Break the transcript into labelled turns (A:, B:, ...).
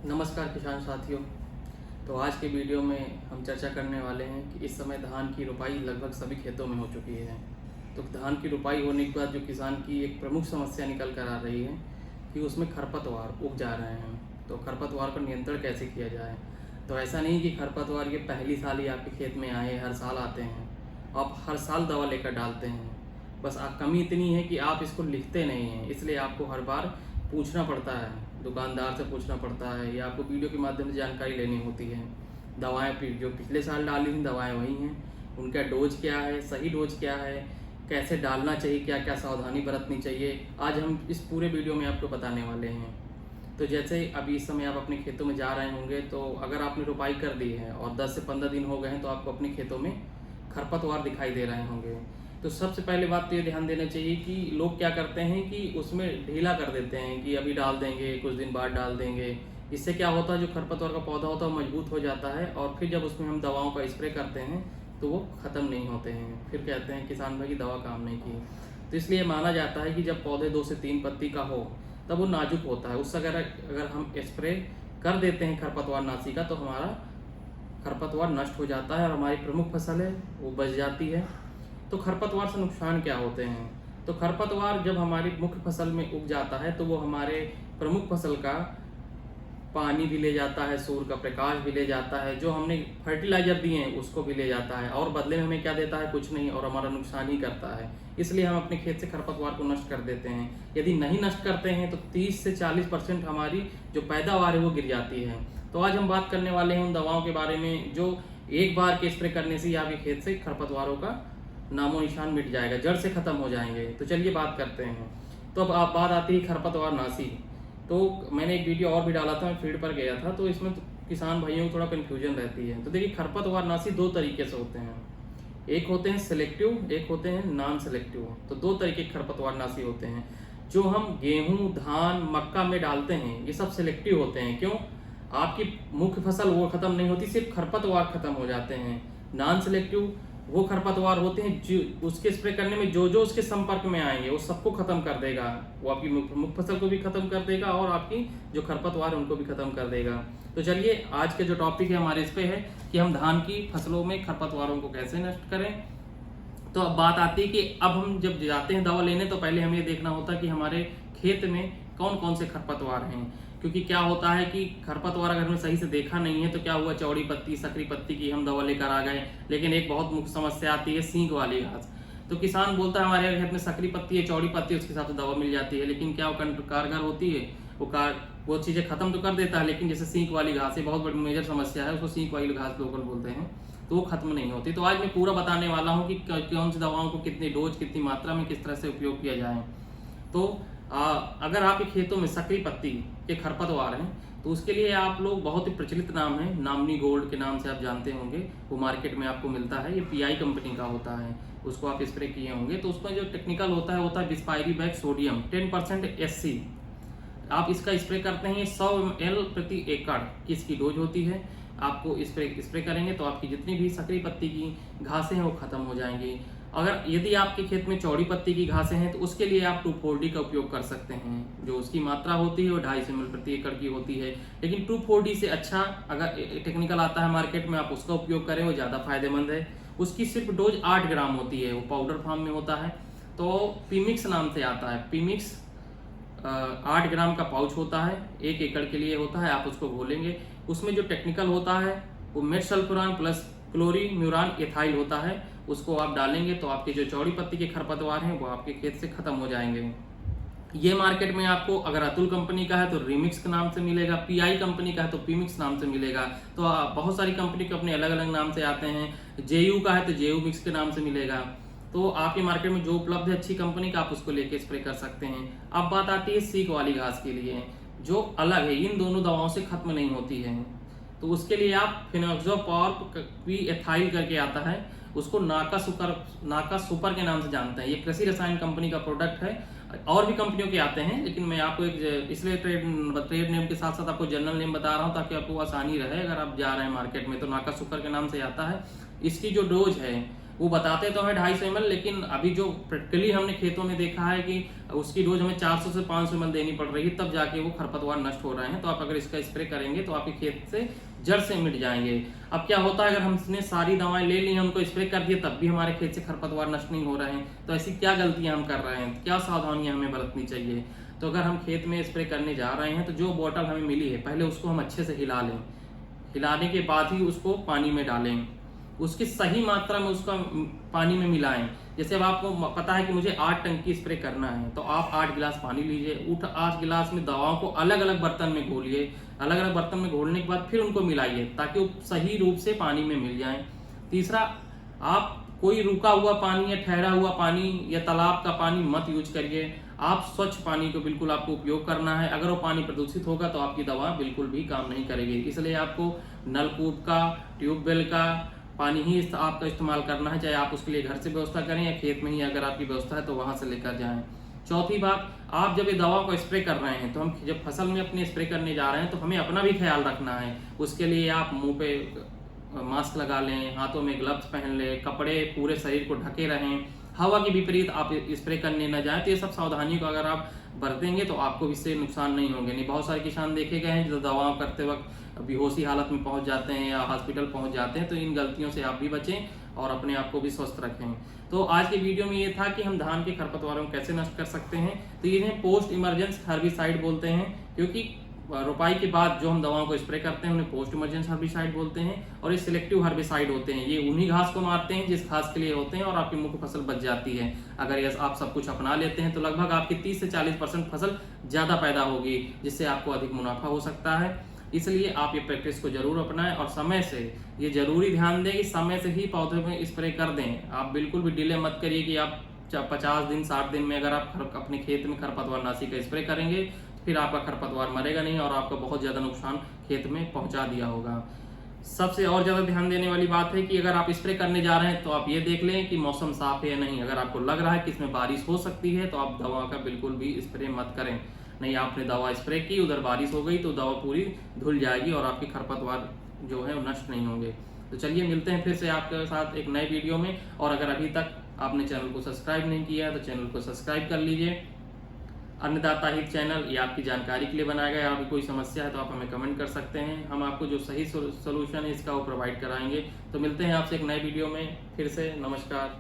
A: नमस्कार किसान साथियों। तो आज के वीडियो में हम चर्चा करने वाले हैं कि इस समय धान की रुपाई लगभग सभी खेतों में हो चुकी है। तो धान की रुपाई होने के बाद जो किसान की एक प्रमुख समस्या निकल कर आ रही है कि उसमें खरपतवार उग जा रहे हैं। तो खरपतवार पर नियंत्रण कैसे किया जाए। तो ऐसा नहीं कि खरपतवार ये पहली साल ही आपके खेत में आए, हर साल आते हैं, आप हर साल दवा लेकर डालते हैं। बस कमी इतनी है कि आप इसको लिखते नहीं हैं, इसलिए आपको हर बार पूछना पड़ता है, दुकानदार से पूछना पड़ता है या आपको वीडियो के माध्यम से जानकारी लेनी होती है। दवाएं जो पिछले साल डाली थी दवाएं वही हैं, उनका डोज क्या है, सही डोज क्या है, कैसे डालना चाहिए, क्या क्या सावधानी बरतनी चाहिए, आज हम इस पूरे वीडियो में आपको बताने वाले हैं। तो जैसे अभी इस समय आप अपने खेतों में जा रहे होंगे, तो अगर आपने रुपाई कर दी है और 10 से 15 दिन हो गए हैं तो आपको अपने खेतों में खरपतवार दिखाई दे रहे होंगे। तो सबसे पहले बात तो ये ध्यान देना चाहिए कि लोग क्या करते हैं कि उसमें ढीला कर देते हैं कि अभी डाल देंगे, कुछ दिन बाद डाल देंगे। इससे क्या होता है, जो खरपतवार का पौधा होता है वो मजबूत हो जाता है और फिर जब उसमें हम दवाओं का स्प्रे करते हैं तो वो ख़त्म नहीं होते हैं। फिर कहते हैं किसान भाई की दवा काम नहीं की। तो इसलिए माना जाता है कि जब पौधे 2 से 3 पत्ती का हो तब वो नाजुक होता है। उस अगर हम स्प्रे कर देते हैं खरपतवार नाशी का तो हमारा खरपतवार नष्ट हो जाता है और हमारी प्रमुख फसल है वो बच जाती है। तो खरपतवार से नुकसान क्या होते हैं। तो खरपतवार जब हमारी मुख्य फसल में उग जाता है तो वो हमारे प्रमुख फसल का पानी भी ले जाता है, सूर्य का प्रकाश भी ले जाता है, जो हमने फर्टिलाइजर दिए हैं उसको भी ले जाता है और बदले में हमें क्या देता है, कुछ नहीं, और हमारा नुकसान ही करता है। इसलिए हम अपने खेत से खरपतवार को नष्ट कर देते हैं। यदि नहीं नष्ट करते हैं तो 30 से 40% हमारी जो पैदावार है वो गिर जाती है। तो आज हम बात करने वाले हैं उन दवाओं के बारे में जो एक बार के स्प्रे करने से ही आपके खेत से खरपतवारों का नामो निशान मिट जाएगा, जड़ से खत्म हो जाएंगे। तो चलिए बात करते हैं। तो अब आप बात आती है खरपतवार नाशी। तो मैंने एक वीडियो और भी डाला था, मैं फीड पर गया था, तो इसमें तो किसान भाइयों को थोड़ा कन्फ्यूजन रहती है। तो देखिए खरपतवार नाशी 2 तरीके से होते हैं, एक होते हैं सिलेक्टिव, एक होते हैं नॉन सिलेक्टिव। तो 2 तरीके के खरपतवार नाशी होते हैं। जो हम गेहूं, धान, मक्का में डालते हैं ये सब सिलेक्टिव होते हैं। क्यों? आपकी मुख्य फसल वो खत्म नहीं होती, सिर्फ खरपतवार खत्म हो जाते हैं। नॉन सिलेक्टिव वो खरपतवार होते हैं जो उसके स्प्रे करने में जो जो उसके संपर्क में आएंगे वो सबको खत्म कर देगा। वो आपकी मुख्य फसल को भी खत्म कर देगा और आपकी जो खरपतवार उनको भी खत्म कर देगा। तो चलिए आज के जो टॉपिक है हमारे इस पे है कि हम धान की फसलों में खरपतवारों को कैसे नष्ट करें। तो अब बात आती है कि अब हम जब जाते हैं दवा लेने तो पहले हमें देखना होता है कि हमारे खेत में कौन कौन से खरपतवार हैं। क्योंकि क्या होता है कि खरपतवार अगर हमने सही से देखा नहीं है तो क्या हुआ, चौड़ी पत्ती, सकरी पत्ती की हम दवा लेकर आ गए, लेकिन एक बहुत मुख्य समस्या आती है सींग वाली घास। तो किसान बोलता है हमारे खेत में सकरी पत्ती है, चौड़ी पत्ती है, उसके हिसाब से दवा मिल जाती है, लेकिन क्या वो कारगर होती है? वो चीज़ें खत्म तो कर देता है, लेकिन जैसे सींक वाली घास है, बहुत बड़ी मेजर समस्या है, उसको सींक वाली घास लोकल बोलते हैं, तो वो खत्म नहीं होती। तो आज मैं पूरा बताने वाला हूँ कि कौन सी दवाओं को कितनी डोज, कितनी मात्रा में किस तरह से उपयोग किया जाए। तो अगर आपके खेतों में सकरी पत्ती के खरपतवार हैं तो उसके लिए आप लोग बहुत ही प्रचलित नाम है, नामनी गोल्ड के नाम से आप जानते होंगे, वो मार्केट में आपको मिलता है। ये पीआई कंपनी का होता है, उसको आप स्प्रे किए होंगे। तो उसमें जो टेक्निकल होता है बिस्पायरीबैक सोडियम 10% SC। आप इसका स्प्रे करते हैं 100 ml प्रति एकड़ की इसकी डोज होती है। आपको स्प्रे करेंगे तो आपकी जितनी भी सकरी पत्ती की घासें हैं वो खत्म हो जाएंगी। अगर यदि आपके खेत में चौड़ी पत्ती की घासें हैं तो उसके लिए आप 2,4-D का उपयोग कर सकते हैं। जो उसकी मात्रा होती है वो 250 ml प्रति एकड़ की होती है, लेकिन 2,4-D से अच्छा अगर टेक्निकल आता है मार्केट में, आप उसका उपयोग करें, वो ज़्यादा फायदेमंद है। उसकी सिर्फ डोज 8 ग्राम होती है, वो पाउडर फॉर्म में होता है। तो पीमिक्स नाम से आता है, पीमिक्स 8 ग्राम का पाउच होता है, 1 एकड़ के लिए होता है। आप उसको घोलेंगे, उसमें जो टेक्निकल होता है वो मेटसल्फुरान प्लस क्लोरीम्यूरान एथाइल होता है, उसको आप डालेंगे तो आपके जो चौड़ी पत्ती के खरपतवार हैं वो आपके खेत से खत्म हो जाएंगे। ये मार्केट में आपको अगर अतुल कंपनी का है तो रिमिक्स के नाम से मिलेगा, पीआई कंपनी का है तो पीमिक्स नाम से मिलेगा। तो बहुत सारी कंपनी के अपने अलग अलग नाम से आते हैं। जेयू का है तो जेयू मिक्स के नाम से मिलेगा। तो आपके मार्केट में जो उपलब्ध है अच्छी कंपनी का, आप उसको लेके स्प्रे कर सकते हैं। अब बात आती है सीक वाली घास के लिए, जो अलग है, इन दोनों दवाओं से खत्म नहीं होती है। तो उसके लिए आप फिनोक्सोपॉर्प पी एथाइल करके आता है, उसको नाका सुपर के नाम से जानते हैं। ये कृषि रसायन कंपनी का प्रोडक्ट है, और भी कंपनियों के आते हैं, लेकिन मैं आपको एक इसलिए ट्रेड नेम के साथ साथ आपको जनरल नेम बता रहा हूँ ताकि आपको आसानी रहे अगर आप जा रहे हैं मार्केट में। तो नाका सुपर के नाम से आता है। इसकी जो डोज है वो बताते तो हैं 250 ml, लेकिन अभी जो प्रैक्टिकली हमने खेतों में देखा है कि उसकी डोज हमें 400 से 500 ml देनी पड़ रही है, तब जाके वो खरपतवार नष्ट हो रहे हैं। तो आप अगर इसका स्प्रे करेंगे तो आपके खेत से जड़ से मिट जाएंगे। अब क्या होता है, अगर हमने सारी दवाएं ले ली हैं, उनको स्प्रे कर दिए, तब भी हमारे खेत से खरपतवार नष्ट नहीं हो रहे हैं, तो ऐसी क्या गलतियां हम कर रहे हैं, क्या सावधानियां हमें बरतनी चाहिए। तो अगर हम खेत में स्प्रे करने जा रहे हैं तो जो बोतल हमें मिली है पहले उसको हम अच्छे से हिला लें, हिलाने के बाद ही उसको पानी में डालें, उसकी सही मात्रा में उसका पानी में मिलाएं। जैसे अब आपको पता है कि मुझे 8 टंकी स्प्रे करना है, तो आप 8 गिलास पानी लीजिए, 8 गिलास में दवाओं को अलग अलग बर्तन में घोलिए, अलग अलग बर्तन में घोलने के बाद फिर उनको मिलाइए ताकि वो सही रूप से पानी में मिल जाए। तीसरा, आप कोई रुका हुआ पानी या ठहरा हुआ पानी या तालाब का पानी मत यूज करिए, आप स्वच्छ पानी को बिल्कुल आपको उपयोग करना है। अगर वो पानी प्रदूषित होगा तो आपकी दवा बिल्कुल भी काम नहीं करेगी, इसलिए आपको नलकूप का, ट्यूबवेल का पानी ही आपका इस्तेमाल करना है, चाहे आप उसके लिए घर से व्यवस्था करें या खेत में ही अगर आपकी व्यवस्था है तो वहां से लेकर जाएं। चौथी बात, आप जब ये दवा को स्प्रे कर रहे हैं तो हम जब फसल में अपने स्प्रे करने जा रहे हैं तो हमें अपना भी ख्याल रखना है। उसके लिए आप मुंह पे मास्क लगा लें, हाथों में ग्लव्स पहन लें, कपड़े पूरे शरीर को ढके रहें, हवा के विपरीत आप स्प्रे करने न जाएं। तो ये सब सावधानियों को अगर आप बरतेंगे तो आपको इससे नुकसान नहीं होंगे। नहीं, बहुत सारे किसान देखे गए हैं जो दवाओं करते वक्त बेहोशी हालत में पहुंच जाते हैं या हॉस्पिटल पहुंच जाते हैं। तो इन गलतियों से आप भी बचें और अपने आप को भी स्वस्थ रखें। तो आज के वीडियो में ये था कि हम धान के खरपतवारों को कैसे नष्ट कर सकते हैं। तो इन्हें पोस्ट इमरजेंस हर्बिसाइड बोलते हैं, क्योंकि रोपाई के बाद जो हम दवाओं को स्प्रे करते हैं उन्हें पोस्ट इमरजेंस हर्बिसाइड बोलते हैं। और ये सिलेक्टिव हर्बिसाइड होते हैं, ये उन्हीं घास को मारते हैं जिस घास के लिए होते हैं और आपकी मुख्य फसल बच जाती है। अगर ये आप सब कुछ अपना लेते हैं तो लगभग आपकी 30 से 40% फसल ज्यादा पैदा होगी, जिससे आपको अधिक मुनाफा हो सकता है। इसलिए आप ये प्रैक्टिस को जरूर अपनाएं और समय से, ये जरूरी ध्यान दें कि समय से ही पौधे में स्प्रे कर दें। आप बिल्कुल भी डिले मत करिए कि आप 50 दिन 60 दिन में अगर आप अपने खेत में खरपतवार नाशी का स्प्रे करेंगे फिर आपका खरपतवार मरेगा नहीं और आपका बहुत ज्यादा नुकसान खेत में पहुंचा दिया होगा। सबसे और ज्यादा ध्यान देने वाली बात है कि अगर आप स्प्रे करने जा रहे हैं तो आप ये देख लें कि मौसम साफ है या नहीं। अगर आपको लग रहा है कि इसमें बारिश हो सकती है तो आप दवा का बिल्कुल भी स्प्रे मत करें। नहीं, आपने दवा स्प्रे की, उधर बारिश हो गई तो दवा पूरी धुल जाएगी और आपके खरपतवार जो है वो नष्ट नहीं होंगे। तो चलिए मिलते हैं फिर से आपके साथ एक नए वीडियो में। और अगर अभी तक आपने चैनल को सब्सक्राइब नहीं किया है तो चैनल को सब्सक्राइब कर लीजिए। अन्नदाता हित चैनल ये आपकी जानकारी के लिए बनाया गया है। आपकी कोई समस्या है तो आप हमें कमेंट कर सकते हैं, हम आपको जो सही सोल्यूशन है इसका वो प्रोवाइड कराएंगे। तो मिलते हैं आपसे एक नए वीडियो में फिर से। नमस्कार।